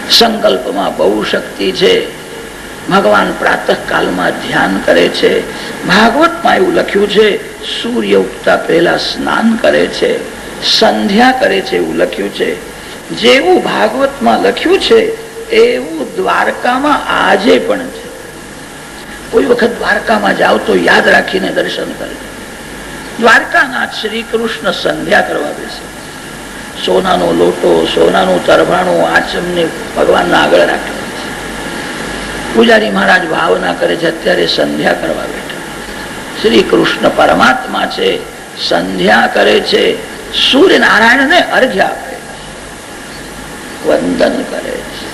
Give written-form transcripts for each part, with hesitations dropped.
સંકલ્પમાં બહુ શક્તિ છે. ભગવાન પ્રાતઃ કાલમાં ધ્યાન કરે છે. ભાગવતમાં એવું લખ્યું છે સૂર્ય ઉગતા પહેલા સ્નાન કરે છે, સંધ્યા કરે છે એવું લખ્યું છે. જેવું ભાગવતમાં લખ્યું છે એવું દ્વારકામાં આજે પણ છે. કોઈ વખત દ્વારકામાં જાઓ તો યાદ રાખીને દર્શન કરજો. દ્વારકાનાથ શ્રી કૃષ્ણ સંધ્યા કરવા બેસે. સોનાનો લોટો, સોનાનું તરભાણું આચમને ભગવાનના આગળ રાખે. પૂજારી મહારાજ ભાવના કરે છે અત્યારે સંધ્યા કરવા બેઠા. શ્રી કૃષ્ણ પરમાત્મા છે, સંધ્યા કરે છે, સૂર્યનારાયણને અર્ઘ્ય આપે, વંદન કરે છે.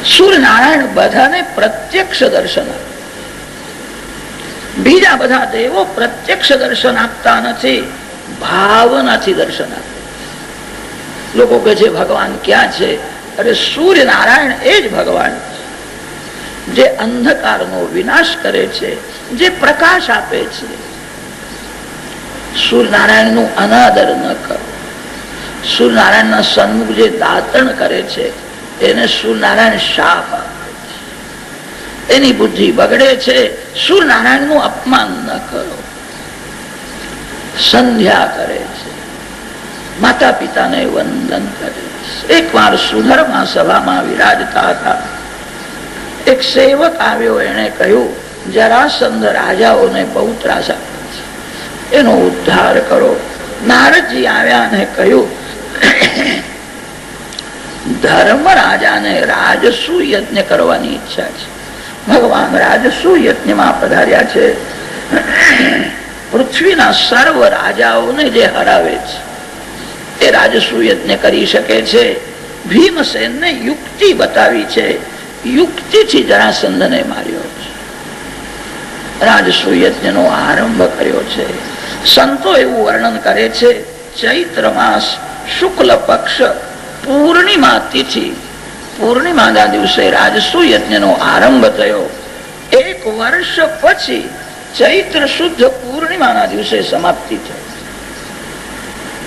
સૂર્યનારાયણ બધાને પ્રત્યક્ષ દર્શન આપે. બીજા બધા દેવો પ્રત્યક્ષ દર્શન આપતા નથી, ભાવનાથી દર્શન આપે. લોકો કહે છે ભગવાન ક્યાં છે? અરે સૂર્યનારાયણ એ જ ભગવાન છે, જે અંધકારનો વિનાશ કરે છે, જે પ્રકાશ આપે છે. સૂર્યનારાયણનું અનાદર ન કરો. સૂર્યનારાયણના સન્મુખ જે દાતણ કરે છે એને સૂર્યનારાયણ શાપ આપે છે. એની બુદ્ધિ બગડે છે. સૂર્યનારાયણનું અપમાન ન કરો. સંધ્યા કરે છે, માતા પિતાને વંદન કરે છે. એક વાર સુધર્મા સભામાં વિરાજતા હતા. એક સેવક આવ્યો, એને કહ્યું જરાસંધ રાજાઓને બહુ ત્રાસ આપે છે, એનો ઉદ્ધાર કરો. નારદજી આવ્યા અને કહ્યું ધર્મ રાજાને રાજસુ યજ્ઞ કરવાની ઈચ્છા છે. ભગવાન રાજસુ યજ્ઞમાં પધાર્યા છે. પૃથ્વીના સર્વ રાજાઓને જે હરાવે છે એ રાજસુ યજ્ઞ કરી શકે છે. ભીમસેનને યુક્તિ બતાવી છે, યુક્તિથી જરાસંધને માર્યો છે. રાજસુ યજ્ઞનો આરંભ કર્યો છે. સંતો એવું વર્ણન કરે છે ચૈત્ર માસ શુક્લ પક્ષ પૂર્ણિમા તિથિ, પૂર્ણિમાના દિવસે રાજસુ યજ્ઞનો આરંભ થયો. 1 વર્ષ પછી ચૈત્ર શુદ્ધ પૂર્ણિમાના દિવસે સમાપ્તિ થઈ.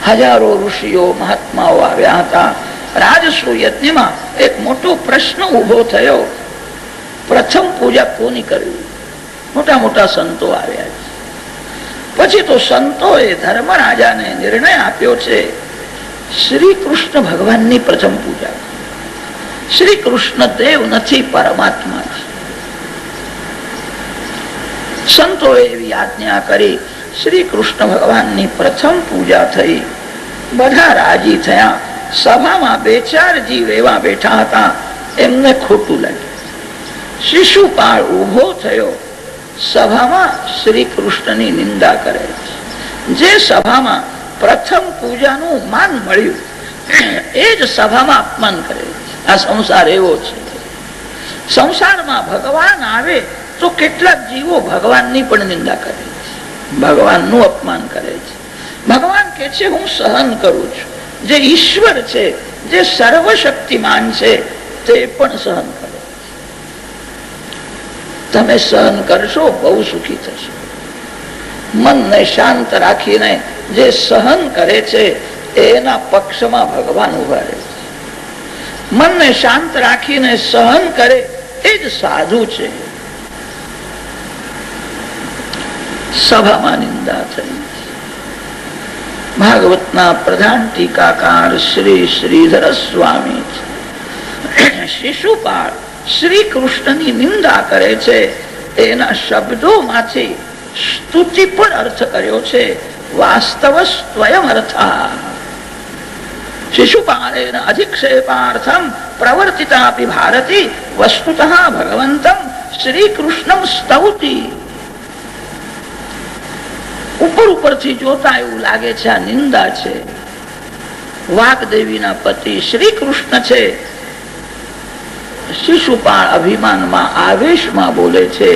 હજારો ઋષિઓ મહાત્માઓ આવ્યા હતા. રાજસુ યજ્ઞમાં એક મોટો પ્રશ્ન ઉભો થયો, પ્રથમ પૂજા કોની કરવી? મોટા મોટા સંતો આવ્યા છે. પછી તો સંતોએ ધર્મરાજાને નિર્ણય આપ્યો છે શ્રી કૃષ્ણ ભગવાનની પ્રથમ પૂજા. શ્રી કૃષ્ણ દેવ નથી, પરમાત્મા છે. સંતોએ એવી આજ્ઞા કરી. શ્રી કૃષ્ણ ભગવાનની પ્રથમ પૂજા થઈ. બધા રાજી થયા. સભામાં 2-4 જીવ એવા બેઠા હતા, એમને ખોટું લાગ્યું. શિશુપાળ ઉભો થયો, સભામાં શ્રી કૃષ્ણની નિંદા કરે છે. જે સભામાં પ્રથમ પૂજાનું માન મળ્યું એ જ સભામાં અપમાન કરે છે. આ સંસાર એવો છે. સંસારમાં ભગવાન આવે તો કેટલાક જીવો ભગવાનની પણ નિંદા કરે છે, ભગવાનનું અપમાન કરે છે. ભગવાન કે છે હું સહન કરું છું. જે ઈશ્વર છે, જે સર્વશક્તિમાન છે, તે પણ સહન કરે. તમે સહન કરશો બહુ સુખી થશો. મનને શાંત રાખીને જે સહન કરે છે એના પક્ષમાં ભગવાન ઉભા રહે છે. મનને શાંત રાખીને સહન કરે એ જ સાધુ છે. સભામાં નિંદા થઈ. ભાગવતના પ્રધાન ટીકાકાર શ્રી શ્રીધર સ્વામી શિશુપાળ શ્રી કૃષ્ણની નિંદા કરે છે. એના શબ્દોમાંથી સ્તુતિ પણ અર્થ કર્યો છે. વાસ્તવ સ્વયં અર્થા શિશુપાળેન અધિક્ષેપાર્થમ પ્રવર્તિતાપી ભારતી વસ્તુતઃ ભગવંતમ શ્રી કૃષ્ણમ સ્તૌતિ. ઉપરથી જોતા એવું લાગે છે આ નિંદા છે. વાગ્દેવીના પતિ શ્રી કૃષ્ણ છે. શિશુપાળ અભિમાનમાં આવેશમાં બોલે છે.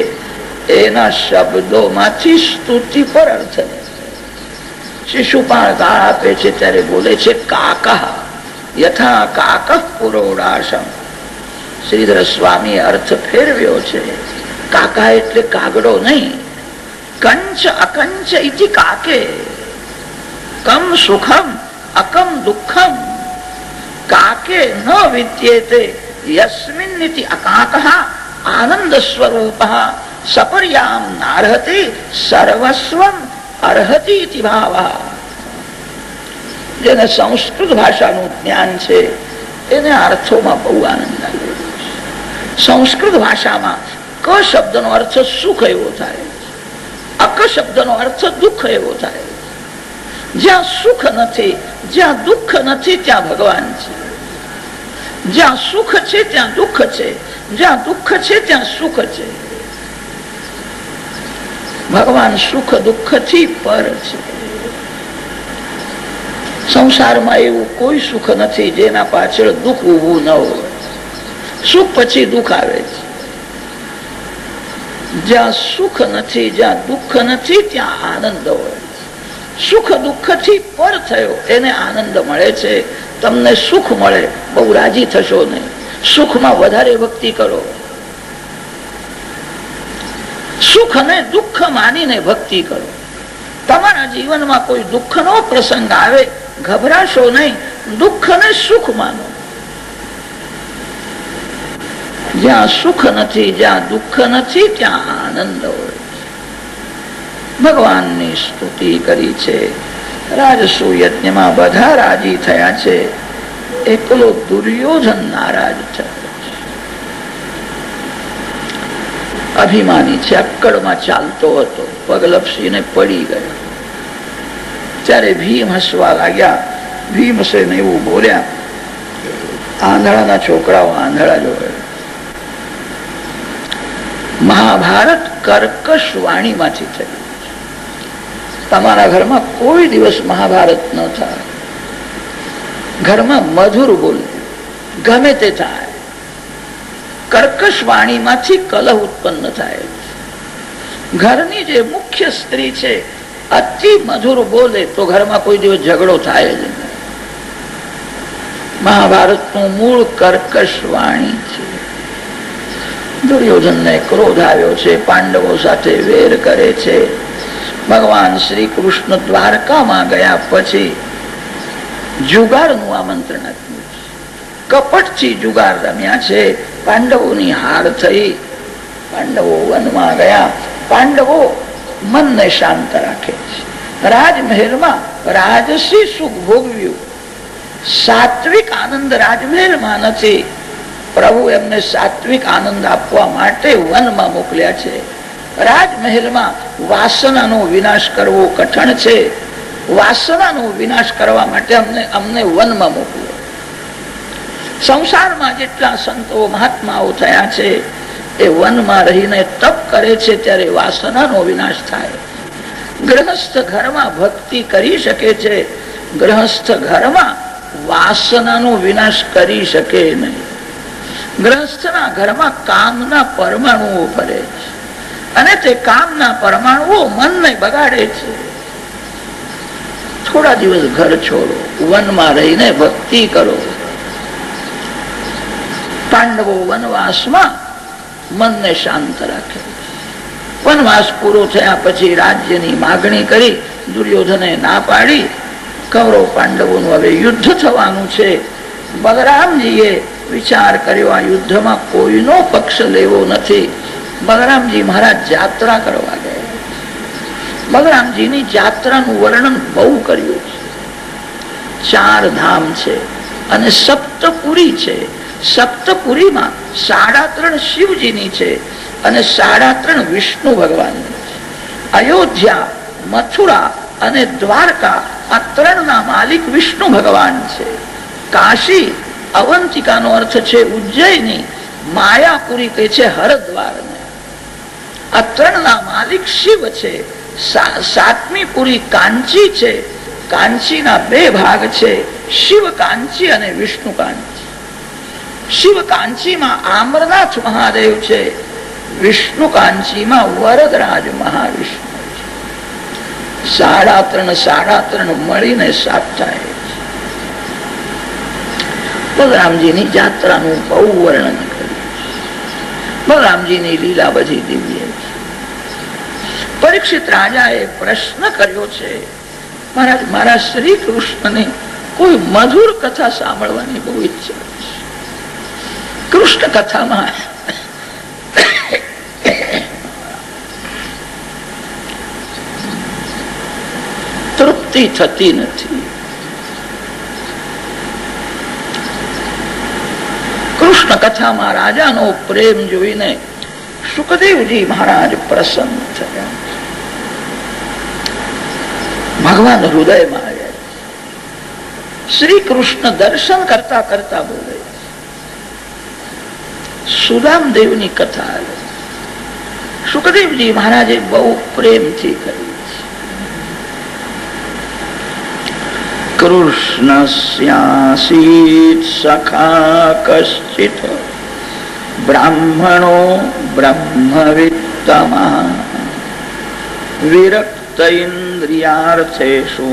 એના શબ્દોમાંથી સ્તુતિ પર અર્થ લે છે. શિશુપાળ ગાળ આપે છે ત્યારે બોલે છે કાકા યથા કાક પુરોડાશમ. શ્રીધર સ્વામી અર્થ ફેરવ્યો છે. કાકા એટલે કાગડો નહીં. કંચ અકંચ ઇતિ કાકે. કમ સુખમ અકમ દુઃખમ. કાકે ન વિદ્યેતે યસ્મિન્નિતિ અકાકઃ આનંદ સ્વરૂપઃ સપર્યામ નાર્હતિ સર્વસ્વમ અર્હતિ ઇતિ ભાવઃ. જેને સંસ્કૃત ભાષાનું જ્ઞાન છે એને અર્થોમાં બહુ આનંદ આવે. સંસ્કૃત ભાષામાં ક શબ્દનો અર્થ સુખ એવો થાય, અક શબ્દનો અર્થ દુઃખ એવો થાય. જ્યાં સુખ નથી, જ્યાં દુઃખ નથી, ત્યાં ભગવાન છે. જ્યાં સુખ છે ત્યાં દુઃખ છે, જ્યાં દુઃખ છે ત્યાં સુખ છે. ભગવાન સુખ દુઃખ થી પર છે. સંસારમાં એવું કોઈ સુખ નથી જેના પાછળ દુઃખ ઉભું ન હોય. સુખ પછી દુઃખ આવે છે. જ્યાં સુખ નથી, જ્યાં દુઃખ નથી, ત્યાં આનંદ હોય. સુખ દુઃખ થી પર થયો એને આનંદ મળે છે. તમને સુખ મળે બહુ રાજી થશો નહીં. સુખમાં વધારે ભક્તિ કરો. સુખ અને દુઃખ માનીને ભક્તિ કરો. તમારા જીવનમાં કોઈ દુઃખનો પ્રસંગ આવે ગભરાશો નહીં, દુઃખ ને સુખ માનો. જ્યાં સુખ નથી, જ્યાં દુઃખ નથી, ત્યાં આનંદ હોય. ભગવાનની સ્તુતિ કરી છે. રાજસુ યજ્ઞમાં બધા રાજી થયા છે, એકલો દુર્યોધન નારાજ થયો. અભિમાની છે, અક્કડમાં ચાલતો હતો, પગ લપસીને પડી ગયો. ત્યારે ભીમ હસવા લાગ્યા. ભીમસેન એવું બોલ્યા, આંધળાના છોકરાઓ આંધળા જોવે. મહાભારત કર્કશ વાણીમાંથી થયું. તમારા ઘરમાં કોઈ દિવસ મહાભારત ન થાય. ઘરમાં મધુર બોલ, ગમે તે થાય. કર્કશ વાણીમાંથી કલહ ઉત્પન્ન થાય. ઘરની જે મુખ્ય સ્ત્રી છે અતિ મધુર બોલે તો ઘરમાં કોઈ દિવસ ઝઘડો થાય જ નહીં. મહાભારતનું મૂળ કર્કશ વાણી છે. દુર્યોધનને ક્રોધ આવ્યો છે, પાંડવો સાથે વેર કરે છે. ભગવાન શ્રી કૃષ્ણ દ્વારકામાં ગયા પછી જુગારનું આમંત્રણ આપ્યું છે. કપટથી જુગાર રમ્યા છે. પાંડવોની હાર થઈ. પાંડવો વનમાં ગયા. પાંડવો મનને શાંત રાખે છે. રાજમહેલમાં રાજસી સુખ ભોગવ્યું. સાત્વિક આનંદ રાજમહેલમાં નથી. પ્રભુ એમને સાત્વિક આનંદ આપવા માટે વનમાં મોકલ્યા છે. રાજમહેલમાં વાસનાનો વિનાશ કરવો કઠણ છે. વાસનાનો વિનાશ કરવા માટે અમને વનમાં મોકલ્યો. સંસારમાં જેટલા સંતો મહાત્માઓ થયા છે એ વનમાં રહીને તપ કરે છે, ત્યારે વાસનાનો વિનાશ થાય. ગૃહસ્થ ઘરમાં ભક્તિ કરી શકે છે, ગૃહસ્થ ઘરમાં વાસનાનો વિનાશ કરી શકે નહીં. ગૃહસ્થના ઘરમાં કામના પરમાણુઓ ફરે છે અને તે કામના પરમાણુઓ મનને બગાડે છે. થોડા દિવસ ઘર છોડો, વનમાં રહીને ભક્તિ કરો. પાંડવો વનવાસમાં મનને શાંત રાખે. વનવાસ પૂરો થયા પછી રાજ્યની માગણી કરી. દુર્યોધને ના પાડી. કૌરવ પાંડવોનું હવે યુદ્ધ થવાનું છે. બલરામજીએ વિચાર કર્યો આ યુદ્ધમાં કોઈનો પક્ષ લેવો નથી. બલરામજી મહારાજ જાત્રા કરવા ગયા. બલરામજીની જાત્રાનું વર્ણન બહુ કર્યું છે. 4 ધામ છે અને સપ્તપુરી છે. સપ્તપુરીમાં 3.5 શિવજીની છે અને 3.5 વિષ્ણુ ભગવાનની છે. અયોધ્યા, મથુરા અને દ્વારકા આ 3ના માલિક વિષ્ણુ ભગવાન છે. કાશી, અવંતિકાનો અર્થ છે ઉજ્જૈની, માયાપુરી કહે છે હરદ્વારને. આ 3ના માલિક શિવ છે. 7મી પુરી કાંચી છે. કાંચીના 2 ભાગ છે, શિવ કાંચી અને વિષ્ણુ કાંચી. શિવ કાંચીમાં આમરનાથ મહાદેવ છે. વિષ્ણુ કાંચીમાં વરદરાજ મહાવિષ્ણુ છે. 3.5 મળીને 7 થાય. બલરામજીની જાત્રાનું બહુ વર્ણન કર્યું. બલરામજીની લીલા બધી દિવ્ય છે. પરીક્ષિત રાજાએ પ્રશ્ન કર્યો છે, મહારાજ મારા શ્રી કૃષ્ણની કોઈ મધુર કથા સાંભળવાની બહુ ઈચ્છા છે. કૃષ્ણ કથામાં તૃપ્તિ થતી નથી. કૃષ્ણ કથામાં રાજાનો પ્રેમ જોઈને સુખદેવજી મહારાજ પ્રસન્ન થયા. ભગવાન હૃદયમાં આવ્યા. શ્રી કૃષ્ણ દર્શન કરતા કરતા બોલે, સુદામદેવની કથા સુખદેવજી મહારાજે બહુ પ્રેમથી કરી. કૃષ્ણસ્યાસીત સખા કશ્ચિત બ્રાહ્મણો બ્રહ્મવિત્તમઃ વિરક્ત ઇન્દ્રિયાર્થેષુ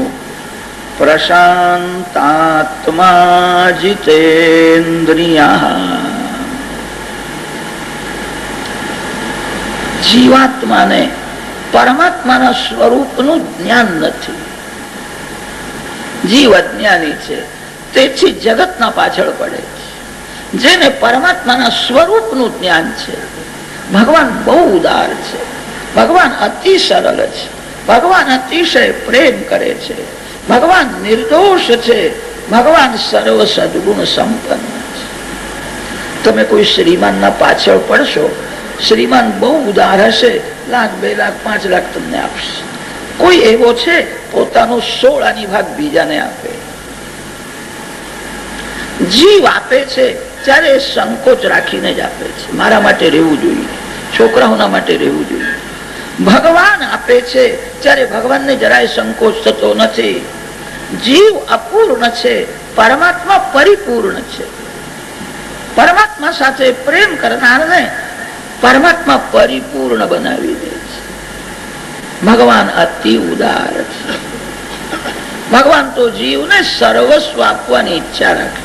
પ્રશાંતાત્મા જીતેન્દ્રિયઃ. જીવાત્માને પરમાત્માના સ્વરૂપનું જ્ઞાન નથી. જીવ અજ્ઞાની છે, તેથી જગતના પાછળ પડે છે. જેને પરમાત્માના સ્વરૂપનું જ્ઞાન છે, ભગવાન બહુ ઉદાર છે, ભગવાન અતિ સરળ છે, ભગવાન અતિશય પ્રેમ કરે છે, ભગવાન નિર્દોષ છે, ભગવાન સર્વ સદગુણ સંપન્ન છે. તમે કોઈ શ્રીમાનના પાછળ પડશો, શ્રીમાન બહુ ઉદાર હશે, લાખ 2 લાખ 5 લાખ તમને આપશે. કોઈ એવો છે પોતાનો 16 ભાગ બીજાને આપે. જીવ આપે છે ત્યારે સંકોચ રાખીને જ આપે છે, મારા માટે રહેવું જોઈએ, છોકરાઓના માટે રહેવું જોઈએ. ભગવાન આપે છે ત્યારે ભગવાનને જરાય સંકોચ થતો નથી. જીવ અપૂર્ણ છે, પરમાત્મા પરિપૂર્ણ છે. પરમાત્મા સાથે પ્રેમ કરનારને પરમાત્મા પરિપૂર્ણ બનાવી દે છે. ભગવાન અતિ ઉદાર છે. ભગવાન તો જીવને સર્વસ્વ આપવાની ઈચ્છા રાખે.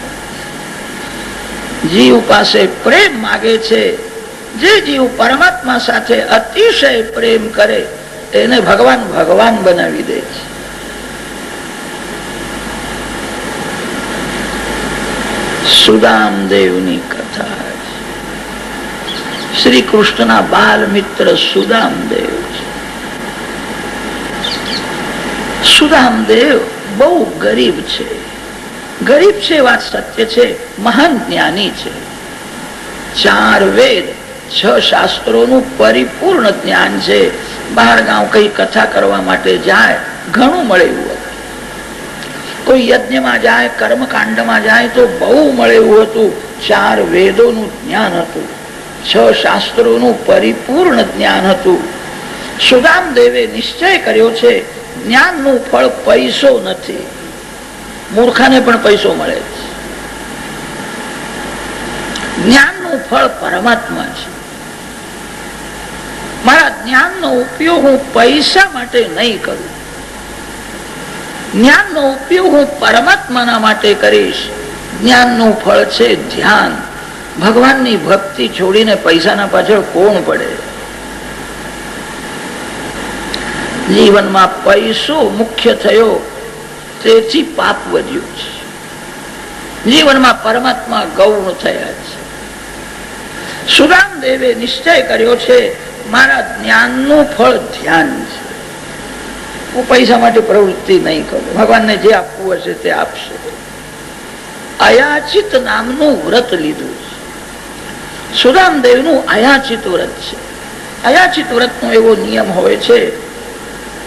જીવ પાસે પ્રેમ માગે છે. જે જીવ પરમાત્મા સાથે અતિશય પ્રેમ કરે એને ભગવાન ભગવાન બનાવી દે છે. સુદામદેવની કથા. શ્રી કૃષ્ણના બાલ મિત્ર સુદામદેવ છે. સુદામદેવ બહુ ગરીબ છે. ગરીબ છે વાત સત્ય છે, મહાન જ્ઞાની છે. 4 વેદ 6 શાસ્ત્રોનું પરિપૂર્ણ જ્ઞાન છે. બહાર ગામ કઈ કથા કરવા માટે જાય ઘણું મળે એવું હતું. કોઈ યજ્ઞમાં જાય, કર્મકાંડમાં જાય તો બહુ મળે એવું હતું. 4 વેદોનું જ્ઞાન હતું, 6 શાસ્ત્રોનું પરિપૂર્ણ જ્ઞાન હતું. સુદામદેવે નિશ્ચય કર્યો છે જ્ઞાનનું ફળ પૈસો નથી, મૂર્ખાને પણ પૈસો મળે છે. જ્ઞાનનું ફળ પરમાત્મા છે. મારા જ્ઞાનનો ઉપયોગ હું પૈસા માટે નહીં કરું. જ્ઞાનનો ઉપયોગ હું પરમાત્માના માટે કરીશ. જ્ઞાનનું ફળ છે ધ્યાન. ભગવાનની ભક્તિ છોડીને પૈસાના પાછળ કોણ પડે? જીવનમાં પૈસો મુખ્ય થયો તેથી પાપ વધ્યું છે. જીવનમાં પરમાત્મા ગૌણ થયા છે. સુદામદેવે નિશ્ચય કર્યો છે મારા જ્ઞાનનું ફળ ધ્યાન છે. હું પૈસા માટે પ્રવૃત્તિ નહીં કરું. ભગવાનને જે આપવું હશે તે આપશે. અયાચિત નામનું વ્રત લીધું છે. સુદામદેવનું અયાચિત વ્રત છે. અયાચિત વ્રતનો એવો નિયમ હોય છે,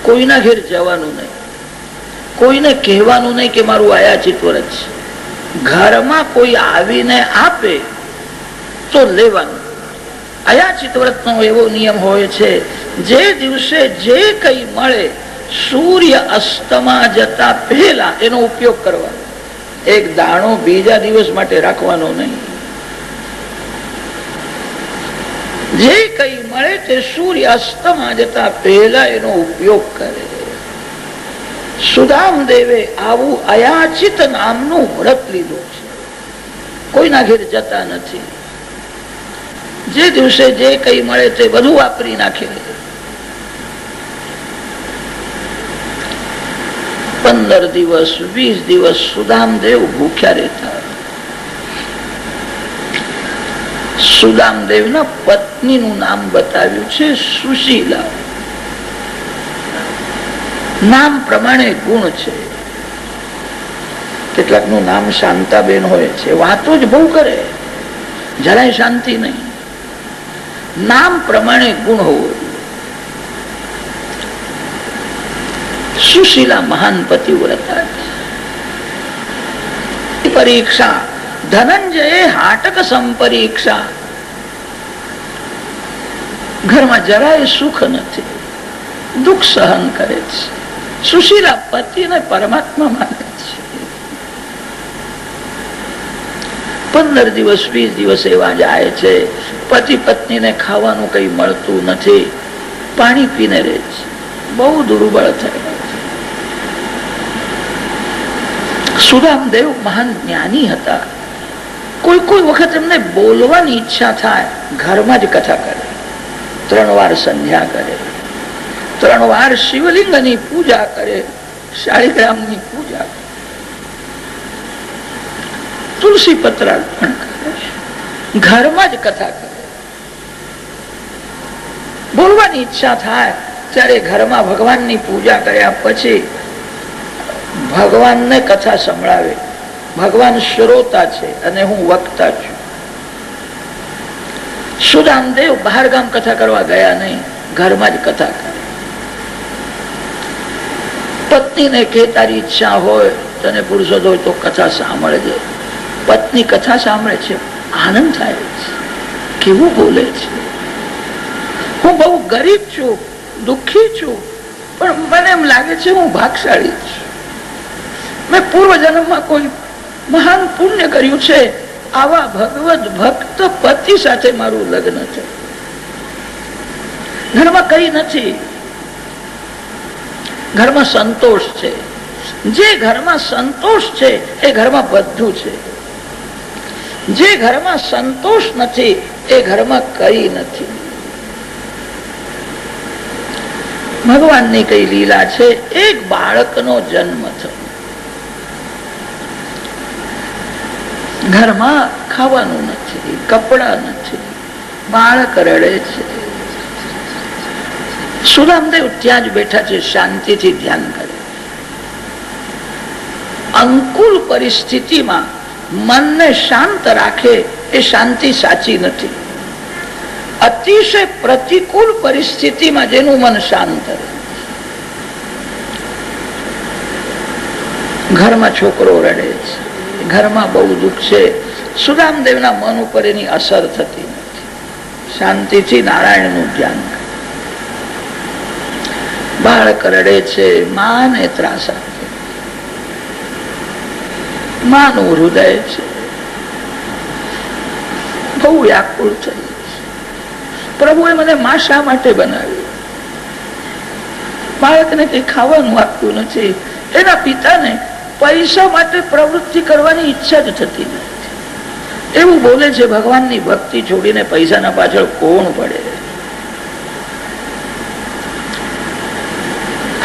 કોઈના ઘેર જવાનું નહીં, કોઈને કહેવાનું નહીં કે મારું અયાચિત વ્રત છે. ઘરમાં કોઈ આવીને આપે તો લેવાનું. અયાચિત વ્રતનો એવો નિયમ હોય છે, જે દિવસે જે કઈ મળે સૂર્ય અસ્તમાં જતા પહેલા એનો ઉપયોગ કરવાનો. એક દાણો બીજા દિવસ માટે રાખવાનો નહીં. જે કઈ મળે તે સૂર્ય અસ્તમાં જતા પહેલા એનો ઉપયોગ કરે. સુદામદેવે આવું અયાચિત નામનું વ્રત લીધું છે. કોઈના ઘેર જતા નથી. જે દિવસે જે કઈ મળે તે બધું વાપરી નાખે. 15 દિવસ 20 દિવસ સુદામદેવ ભૂખ્યા રહેતા. સુદામદેવના પત્નીનું નામ બતાવ્યું છે સુશીલા. નામ પ્રમાણે ગુણ છે. કેટલાકનું નામ શાંતાબેન હોય છે, વાતો જ બહુ કરે, જરાય શાંતિ નહીં. નામ પ્રમાણે ગુણ હોવો. સુશીલા મહાન પતિવ્રતા. પરીક્ષા ધનંજયે હાટક સંપરીક્ષા. ઘરમાં જરાય સુખ નથી, દુઃખ સહન કરે છે. સુશીલા પતિને પરમાત્મા માને છે. 15 દિવસ 20 દિવસ એવા જાય છે, પતિ પત્નીને ખાવાનું કઈ મળતું નથી, પાણી પીને રહે છે, બહુ દુર્બળ થાય. સુદામદેવ મહાન જ્ઞાની હતા. કોઈ વખત એમને બોલવાની ઈચ્છા થાય, ઘરમાં જ કથા કરે. 3 વાર સંધ્યા કરે, 3 વાર શિવલિંગની પૂજા કરે, શાળીગ્રામની પૂજા કરે, તુલસી પત્ર અર્પણ કરે, ઘરમાં જ કથા કરે. બોલવાની ઈચ્છા થાય ત્યારે ઘરમાં ભગવાનની પૂજા કર્યા પછી ભગવાનને કથા સંભળાવે. ભગવાન શ્રોતા છે અને હું વક્તા છું. સુદામદેવ બહાર ગામ કથા કરવા ગયા નહીં, ઘરમાં જ કથા કરે. પત્નીને કે તારી ઈચ્છા હોય, તને પુરુષો હોય તો કથા સાંભળજે. પત્ની કથા સાંભળે છે, આનંદ થાય છે. કેવું બોલે છે, હું બહુ ગરીબ છું, દુઃખી છું, પણ મને એમ લાગે છે હું ભાગશાળી છું. મેં પૂર્વ જન્મમાં કોઈ મહાન પુણ્ય કર્યું છે, આવા ભગવત ભક્ત પતિ સાથે મારું લગ્ન છે. ઘરમાં કઈ નથી, ઘરમાં સંતોષ છે. જે ઘરમાં સંતોષ છે એ ઘરમાં બધું છે. જે ઘરમાં સંતોષ નથી એ ઘરમાં કઈ નથી. ભગવાનની કઈ લીલા છે. એક બાળકનો જન્મ થયો, ઘરમાં ખાવાનું નથી, કપડા નથી, બાળક રડે છે. સુદામદેવ ત્યાં જ બેઠા છે, શાંતિથી ધ્યાન કરે. અંકુલ પરિસ્થિતિમાં મનને શાંત રાખે એ શાંતિ સાચી નથી. અતિશય પ્રતિકૂળ પરિસ્થિતિમાં જેનું મન શાંત રહે. ઘરમાં છોકરો રડે છે, ઘરમાં બહુ દુઃખ છે. સુદામદેવના મન ઉપર એની અસર થતી નથી. શાંતિથી નારાયણનું ધ્યાન કરે. બાળક રડે છે, માને ત્રાસ આપે. માનું હૃદય છે બહુ વ્યાકુળ થઈ. પ્રભુએ મને માં શા માટે બનાવ્યું? બાળકને કઈ ખાવાનું આપતું નથી. એના પિતાને પૈસા માટે પ્રવૃત્તિ કરવાની ઈચ્છા જ થતી નથી. એવું બોલે છે, ભગવાનની ભક્તિ છોડીને પૈસાના પાછળ કોણ પડે?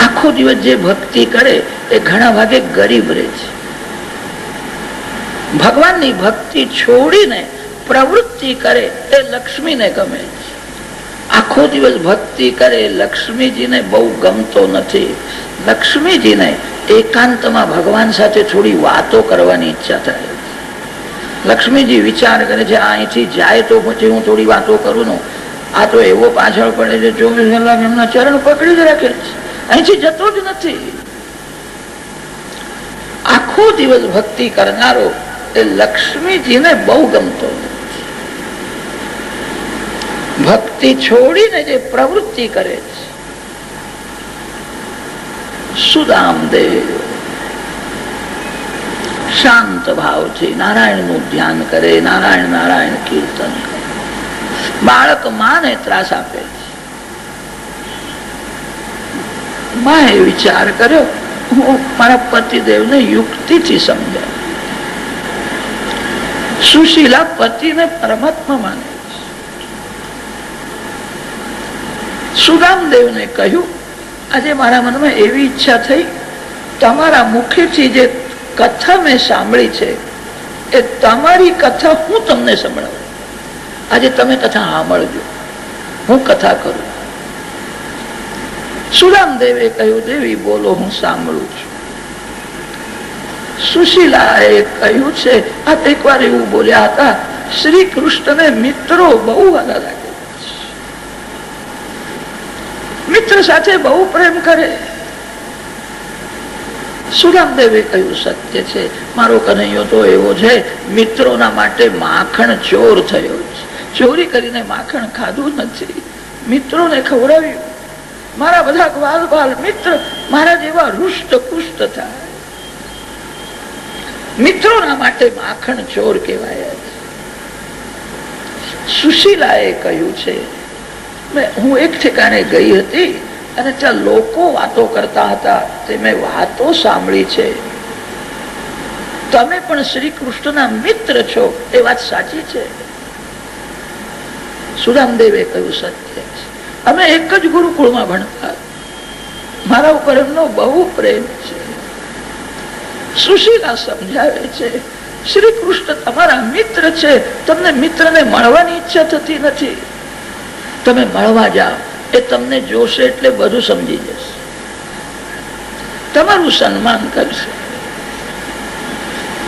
આખો દિવસ જે ભક્તિ કરે એ ઘણા ભાગે ગરીબ રહે છે. ભગવાનની ભક્તિ છોડીને પ્રવૃત્તિ કરે એ લક્ષ્મીને ગમે છે. આખો દિવસ ભક્તિ કરે લક્ષ્મીજીને બહુ ગમતો નથી. લક્ષ્મીજીને એકાંતમાં ભગવાન સાથે થોડી વાતો કરવાની ઈચ્છા થાય. લક્ષ્મીજી વિચાર કરે છે, અહીંથી જાય તો પછી હું થોડી વાતો કરું ને. આ તો એવો પાછળ પડે છે, 24 કલાક એમના ચરણ પકડી જ રાખે છે, અહીંથી જતો જ નથી. આખો દિવસ ભક્તિ કરનારો એ લક્ષ્મીજીને બહુ ગમતો નથી. ભક્તિ છોડીને જે પ્રવૃત્તિ કરે છે. સુદામદેવ શાંત ભાવથી નારાયણનું ધ્યાન કરે, નારાયણ નારાયણ કીર્તન કરે. બાળક માને ત્રાસ આપે છે. માએ વિચાર કર્યો, હું મારા પતિદેવને યુક્તિથી સમજાય. સુશીલા પતિને પરમાત્મા માને છે. સુદામદેવને કહ્યું, આજે મારા મનમાં એવી ઈચ્છા થઈ, તમારા મુખેથી જે કથા મેં સાંભળી છે એ તમારી કથા હું તમને સંભળાવું. આજે તમે કથા સાંભળજો, હું કથા કરું. સુદામદેવે કહ્યું, દેવી બોલો, હું સાંભળું છું. સુશીલાએ કહ્યું છે, આ એકવાર એવું બોલ્યા હતા, શ્રી કૃષ્ણને મિત્રો બહુ વાલા લાગે, મિત્ર સાથે બહુ પ્રેમ કરે. સુદામદેવે કહ્યું, સત્ય છે, મારો કનૈયો તો એવો છે, મિત્રોના માટે માખણ ચોર થયો છે. ચોરી કરીને માખણ ખાધું નથી, મિત્રોને ખવડાવ્યું. મારા બધા ગ્વાલ બાલ મિત્ર મારા જેવા રુષ્ટ પુષ્ટ થાય. મિત્રોના માટે માખણ ચોર કહેવાય. સુશીલાએ કહ્યું છે, હું એક ઠેકાણે ગઈ હતી અને ત્યાં લોકો વાતો કરતા હતા, તે મેં વાતો સાંભળી છે. તમે પણ શ્રી કૃષ્ણના મિત્ર છો, એ વાત સાચી છે? સુદામદેવે કહ્યું, સત્ય છે. અમે એક જ ગુરુકુળમાં ભણતા, મારા ઉપર એમનો બહુ પ્રેમ છે. સુશીલા સમજાવે છે, શ્રી કૃષ્ણ તમારા મિત્ર છે, તમને મિત્રને મળવાની ઈચ્છા થતી નથી. તમે મળવા જાઓ, એ તમને જોશે એટલે બધું સમજી જશે, તમારું સન્માન કરશે.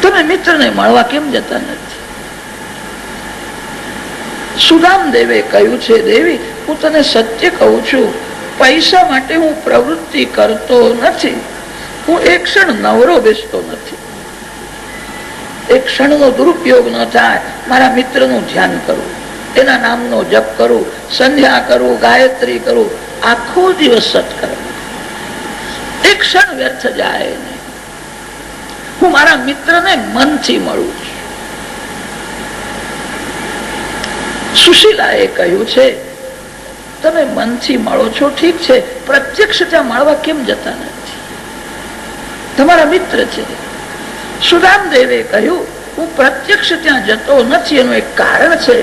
તમે મિત્રને મળવા કેમ જતા નથી? સુદામદેવે કહ્યું છે, દેવી હું તને સત્ય કહું છું, પૈસા માટે હું પ્રવૃત્તિ કરતો નથી. હું એક ક્ષણ નવરો બેસતો નથી. એક ક્ષણનો દુરુપયોગ ન થાય, મારા મિત્રનું ધ્યાન કરું, એના નામનો જપ કરું, સંધ્યા કરું, ગાયત્રી કરું, આખો દિવસ સત્કર્મ. એક ક્ષણ વ્યર્થ જાય નહીં. હું મારા મિત્રને મનથી મળું છું. સુશીલાએ કહ્યું છે, તમે મનથી મળો છો ઠીક છે, પ્રત્યક્ષ ત્યાં મળવા કેમ જતા નથી? તમારા મિત્ર છે. સુદામદેવે કહ્યું, હું પ્રત્યક્ષ ત્યાં જતો નથી, એનું એક કારણ છે.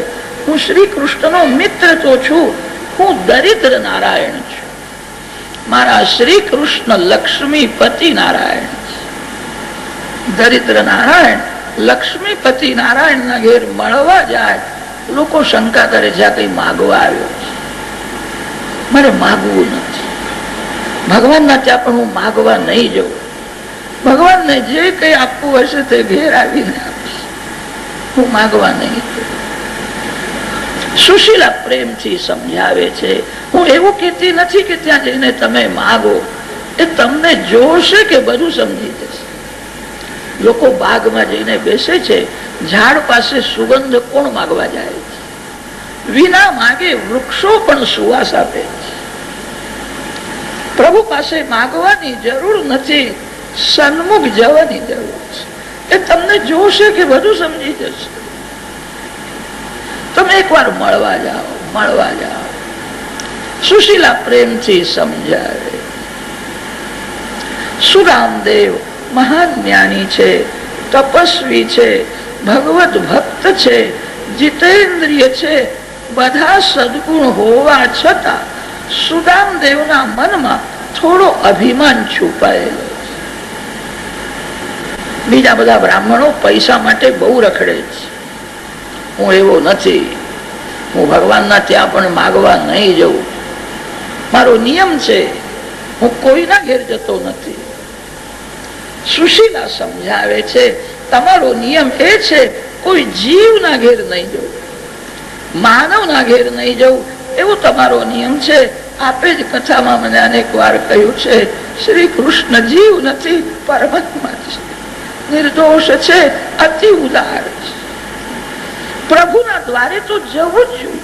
હું શ્રી કૃષ્ણનો મિત્ર તો છું, હું દરિદ્ર નારાયણ છું. મારા શ્રી કૃષ્ણ લક્ષ્મીપતિ નારાયણ છે. દરિદ્ર નારાયણ લક્ષ્મીપતિ નારાયણ ના ઘેર મળવા જાય, લોકો શંકા કરે છે, આ કઈ માગવા આવ્યો છે. મારે માગવું નથી. ભગવાનના ત્યાં પણ હું માગવા નહીં જઉં. ભગવાનને જે કઈ આપવું હશે તે ઘેર આવીને આપીશ, હું માગવા નહીં જઉં. સુશીલા પ્રેમથી સમજાવે છે, હું એવું કહેતી નથી કે ત્યાં જઈને તમે માગો, એ તમને જોશે કે બધું સમજી જશે. લોકો બાગમાં જઈને બેસે છે, ઝાડ પાસે સુગંધ કોણ માગવા જાય છે? વિના માગે વૃક્ષો પણ સુવાસ આપે છે. પ્રભુ પાસે માગવાની જરૂર નથી, સન્મુખ જવાની જરૂર છે. એ તમને જોશે કે બધું સમજી જશે. તમે એકવાર મળવા જાઓ, મળવા જાઓ. સુશીલા પ્રેમથી સમજાવે. સુદામદેવ મહાન જ્ઞાની છે, તપસ્વી છે, ભગવત ભક્ત છે, જીતેન્દ્રિય છે. બધા સદગુણ હોવા છતાં સુદામદેવના મનમાં થોડો અભિમાન છુપાયેલો છે. બીજા બધા બ્રાહ્મણો પૈસા માટે બહુ રખડે છે, હું એવો નથી. હું ભગવાનના ત્યાં પણ માગવા નહીં જઉં. મારો નિયમ છે, હું કોઈના ઘેર જતો નથી. સુશીલા સમજાવે છે, તમારો નિયમ એ છે, કોઈ જીવના ઘેર નહીં જવું, માનવના ઘેર નહીં જવું, એવો તમારો નિયમ છે. આપે જ કથામાં મને અનેક વાર કહ્યું છે, શ્રી કૃષ્ણ જીવ નથી, પરમાત્મા છે, નિર્દોષ છે, અતિ ઉદાર છે. પ્રભુના દ્વારે તો જવું જ જોઈએ.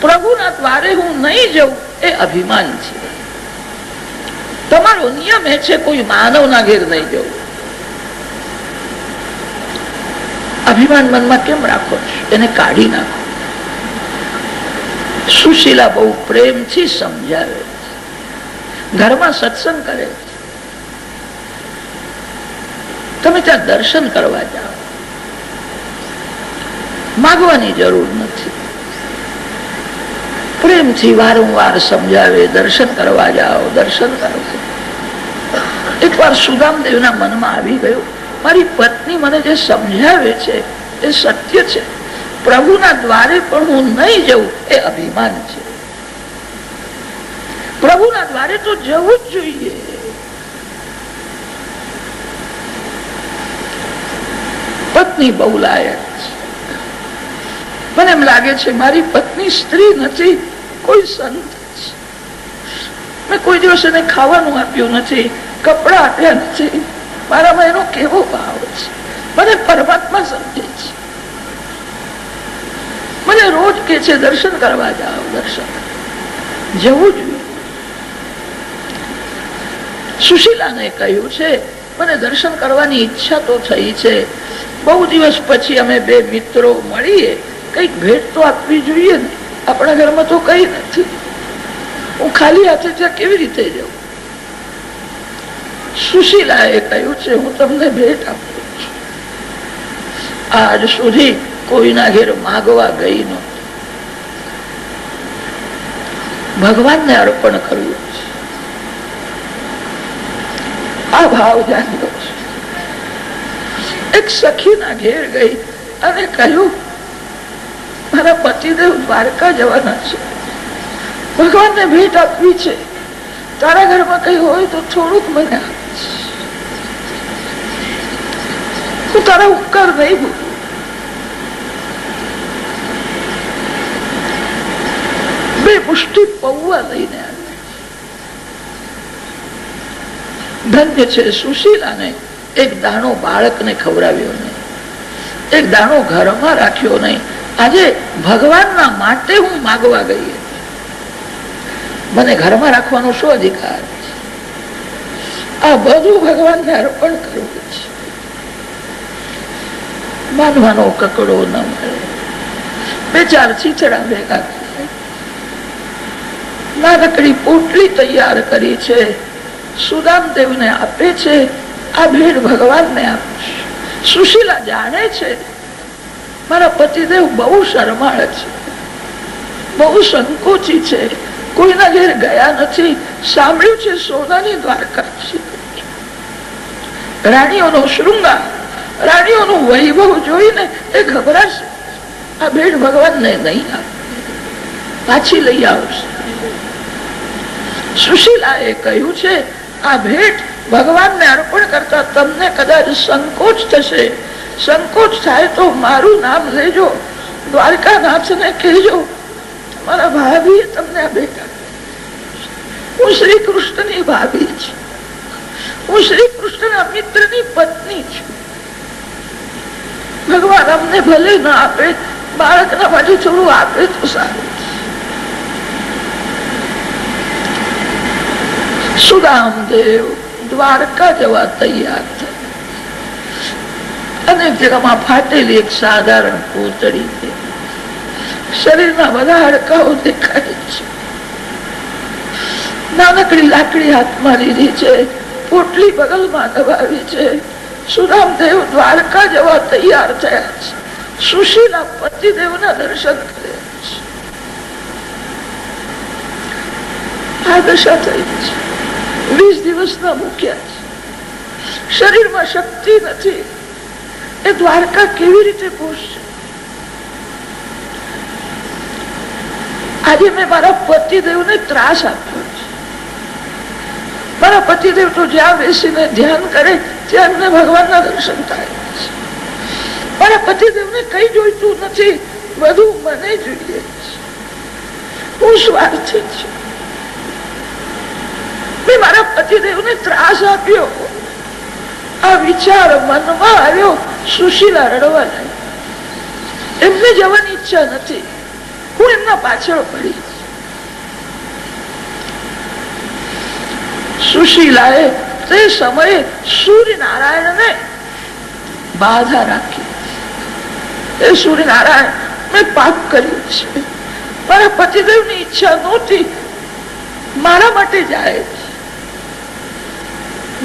પ્રભુના દ્વારે હું નહીં જઉં એ અભિમાન છે. તમારો નિયમ એ છે, કોઈ માનવના ઘેર નહીં જવું. અભિમાન મનમાં કેમ રાખો છો? એને કાઢી નાખો. સુશીલા બહુ પ્રેમથી સમજાવે છે. ઘરમાં સત્સંગ કરે છે. તમે ત્યાં દર્શન કરવા જાઓ, માગવાની જરૂર નથી. પ્રેમથી વારંવાર સમજાવે, દર્શન કરવા જાઓ, દર્શન કરવા. એકવાર સુદામદેવના મનમાં આવી ગયું, મારી પત્ની મને જે સમજાવે છે એ સત્ય છે. પ્રભુના દ્વારે પણ હું નહીં જઉં એ અભિમાન છે. પ્રભુના દ્વારે તો જવું જ જોઈએ. પત્ની બહુ લાયક છે. મને એમ લાગે છે મારી પત્ની સ્ત્રી નથી, કોઈ સંત છે. મેં કોઈ દિવસ એને ખાવાનું આપ્યું નથી, કપડા આપ્યા નથી. મારામાં એનો કેવો ભાવ છે. મને પરમાત્મા સમજે છે. મને રોજ કે છે દર્શન કરવા જાઓ, દર્શન જવું જોઈએ. સુશીલાને કહ્યું છે મને દર્શન કરવાની ઈચ્છા તો થઈ છે. બહુ દિવસ પછી અમે બે મિત્રો મળીએ, કઈક ભેટ તો આપવી જોઈએ ને. આપણા ઘરમાં તો કઈ નથી. હું ખાલી હાથે ત્યાં કેવી રીતે જાઉં? સુશીલાએ કહ્યું છે હું તમને ભેટ આપું છું. આજ સુધી કોઈના ઘેર માગવા ગઈ નહોતી. ભગવાનને અર્પણ કરવું છે. આ ભાવ જાણ્યો છે. એક સખીના ઘેર ગઈ અને કહ્યું મારા પતિદેવ દ્વારકા જવાના છે, ભગવાનને ભેટ આપવી છે. તારા ઘરમાં કઈ હોય તો થોડુંક મને આપીશ. હું તારા ઉપકાર નહીં ભૂલું. બે મુષ્ટિ પૌવા લઈને આવી. ધન્ય છે સુશીલાને એક દાણો બાળકને ખવડાવ્યો નહીં, એક દાણો ઘરમાં રાખ્યો નહીં. આજે ભગવાનના માટે હું માગવા ગઈ હતી. મને ઘરમાં રાખવાનો શું અધિકાર છે? આ બધું ભગવાનને અર્પણ કરવું છે. માનવાનો કકડો ન મળે. બે ચાર ચીચડા ભેગા કરે, નાનકડી પોટલી તૈયાર કરી છે, સુદામદેવને આપે છે. આ ભેટ ભગવાનને આપશે. સુશીલા જાણે છે મારા પતિદેવ બહુ શરમાળ છે, બહુ સંકોચી છે, કોઈના ઘેર ગયા નથી. સાંભળ્યું છે સોનાની દ્વારકા છે. રાણીઓનો શૃંગાર, રાણીઓનું વૈભવ જોઈને એ ગભરાશે. આ ભેટ ભગવાનને નહીં આપે, પાછી લઈ આવશે. સુશીલાએ કહ્યું છે આ ભેટ ભગવાનને અર્પણ કરતા તમને કદાચ સંકોચ થશે. સંકોચ થાય તો મારું નામ લેજો, દ્વારકાનાથને કહેજો મારા ભાભીએ તમને આ ભેટ આપી. હું શ્રી કૃષ્ણની ભાભી છું. હું શ્રી કૃષ્ણના મિત્રની પત્ની છું. ભગવાન અમને ભલે ના આપે, બાળકના બાજુ થોડું આપે તો સારું. સુદામદેવ દ્વારકા જવા તૈયાર થયા. અનેક જગ્યામાં ફાટેલી એક સાધારણ પૂતળી છે. શરીરના બધા હાડકાઓ દેખાય છે. નાનકડી લાકડી હાથમાં લીધી છે, પોટલી બગલમાં દબાવી છે. સુદામદેવ દ્વારકા જવા તૈયાર થયા છે. સુશીલા પતિદેવના દર્શન કરે છે. આ દશા થઈ છે. 20 દિવસના મૂક્યા છે. શરીરમાં શક્તિ નથી. એ દ્વારકા કેવી રીતે પહોંચશે? આજે મેં મારા પતિદેવને ત્રાસ આપ્યો છે. મારા પતિદેવ તો જ્યાં બેસીને ધ્યાન કરે ત્યાં એમને ભગવાનના દર્શન થાય છે. મારા પતિદેવને કઈ જોઈતું નથી, બધું મને જોઈએ છે. હું સ્વાર્થી છું. મેં મારા પતિદેવને ત્રાસ આપ્યો. આ વિચાર મનમાં આવ્યો. સુશીલા રડવા લાગી. એમને જવાની ઈચ્છા નથી. હું એમના પાછળ પડી. સુશીલાએ તે સમયે સૂર્યનારાયણને બાધા રાખી. એ સૂર્યનારાયણ મેં પાપ કર્યું છે. મારા પતિદેવની ઈચ્છા નહોતી, મારા માટે જાય છે.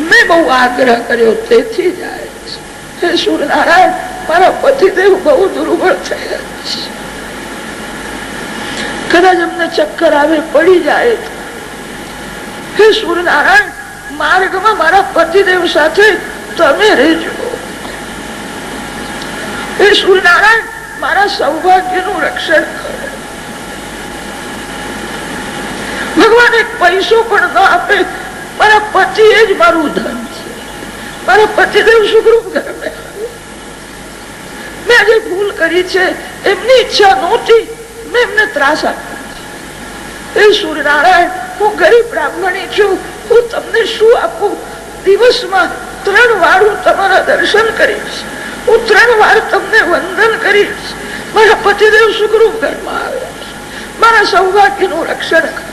મેં બહુ આગ્રહ કર્યો તેથી જાય છે. હે સૂર્યનારાયણ, મારા પતિદેવ બહુ દુર્બળ થયા છે. કદાચ અમને ચક્કર આવે, પડી જાય. હે સૂર્યનારાયણ, માર્ગમાં મારા પતિદેવ સાથે તમે રહેજો. હે સૂર્યનારાયણ, મારા સૌભાગ્યનું રક્ષણ કરો. ભગવાન એક પૈસો પણ ન આપે, મારા પતિ એ જ મારું ધન છે. મારા પતિદેવ સુખરૂપ ઘરમાં આવે. મેં જે ભૂલ કરી છે એમની ઈચ્છા નહોતી, મેં એમને ત્રાસ આપ્યો. એ સૂર્યનારાયણ, હું ગરીબ બ્રાહ્મણી છું, હું તમને શું આપું? દિવસમાં 3 વાર હું તમારા દર્શન કરીશ, હું 3 વાર તમને વંદન કરીશ. મારા પતિદેવ સુખરૂપ ઘરમાં આવે, મારા સૌભાગ્યનું રક્ષણ કરે.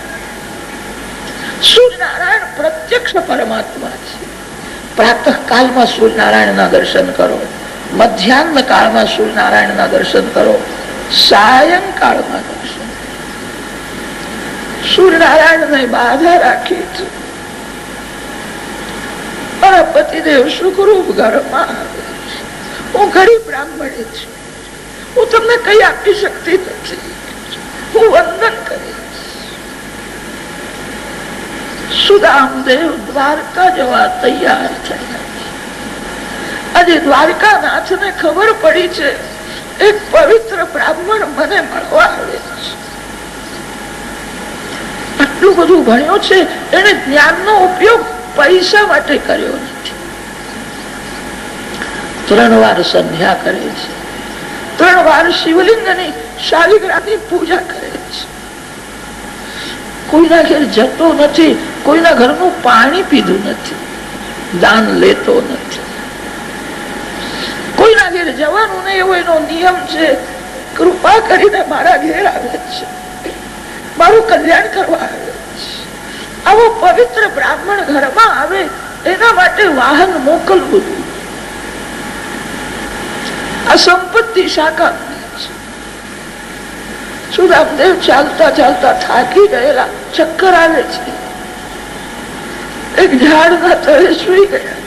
સૂર્યનારાયણ પ્રત્યક્ષ પરમાત્મા છે. પ્રાતઃ કાળમાં સૂર્યનારાયણના દર્શન કરો, મધ્યાહન કાળમાં સૂર્યનારાયણના દર્શન કરો, સાયંકાળમાં દર્શન. સૂર્યનારાયણને બાધા રાખી છે. મારા પતિદેવ સુખરૂપ ઘરમાં આવે. હું ગરીબ બ્રાહ્મણી છું, હું તમને કઈ આપી શકતી નથી, હું વંદન કરીશ. સુદામદેવ દ્વારકા જવા તૈયાર થયા. આજે દ્વારકાનાથને ખબર પડી છે એક પવિત્ર બ્રાહ્મણ મને મળવા આવે છે. આટલું બધું ભણ્યો છે, એને જ્ઞાનનો ઉપયોગ પૈસા માટે કર્યો નથી. 3 વાર સંધ્યા કરે છે, 3 વાર શિવલિંગની શાલિગ્રામની પૂજા કરે છે. કોઈના ઘેર જતો નથી, કોઈના ઘરનું પાણી પીધું નથી, દાન લેતો નથી. કોઈના ઘેર જવાનું નહીં એવો એનો નિયમ છે. કૃપા કરીને મારા ઘેર આવે છે, મારું કલ્યાણ કરવા આવે છે. આવો પવિત્ર બ્રાહ્મણ ઘરમાં આવે એના માટે વાહન મોકલવું. આ સંપત્તિ શાખા. સુદામદેવ ચાલતા ચાલતા થાકી ગયેલા, ચક્કર આવે છે. એક ઝાડના તળે સુઈ ગયા.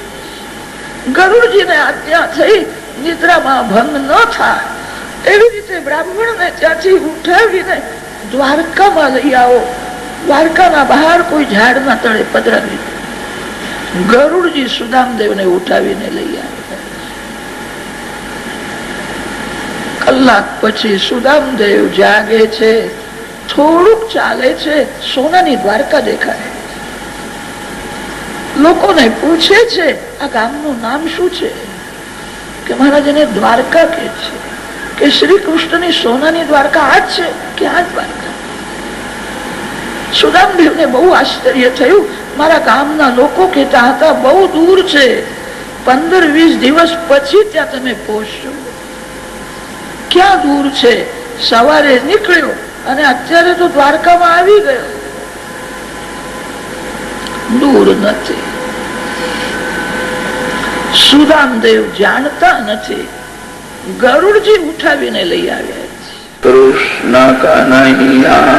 ગરુડજીને આજ્ઞા થઈ નિદ્રામાં ભંગ ન થાય એવી રીતે બ્રાહ્મણને ત્યાંથી ઉઠાવીને દ્વારકામાં લઈ આવો. દ્વારકાના બહાર કોઈ ઝાડના તળે પધરાવી. ગરુડજી સુદામદેવને ઉઠાવીને લઈ આવે. કલાક પછી સુદામદેવ જાગે છે, થોડુંક ચાલે છે, સોનાની દ્વારકા દેખાય. લોકોને પૂછે છે આ ગામનું નામ શું છે? કે મહારાજ એને દ્વારકા કે છે. કે શ્રી કૃષ્ણની સોનાની દ્વારકા આ જ છે કે આ દ્વારકા? સુદામદેવને બહુ આશ્ચર્ય થયું. મારા ગામના લોકો કહેતા હતા બહુ દૂર છે, 15-20 દિવસ પછી ત્યાં તમે પહોંચશો. ક્યાં દૂર છે? સવારે નીકળ્યો અને અત્યારે તો દ્વારકામાં આવી ગયો. દૂર નથી. સુદામદેવ જાણતા નથી, ગરુડજી ઉઠાવીને લઈ આવ્યા છે. કૃષ્ણ કનૈયા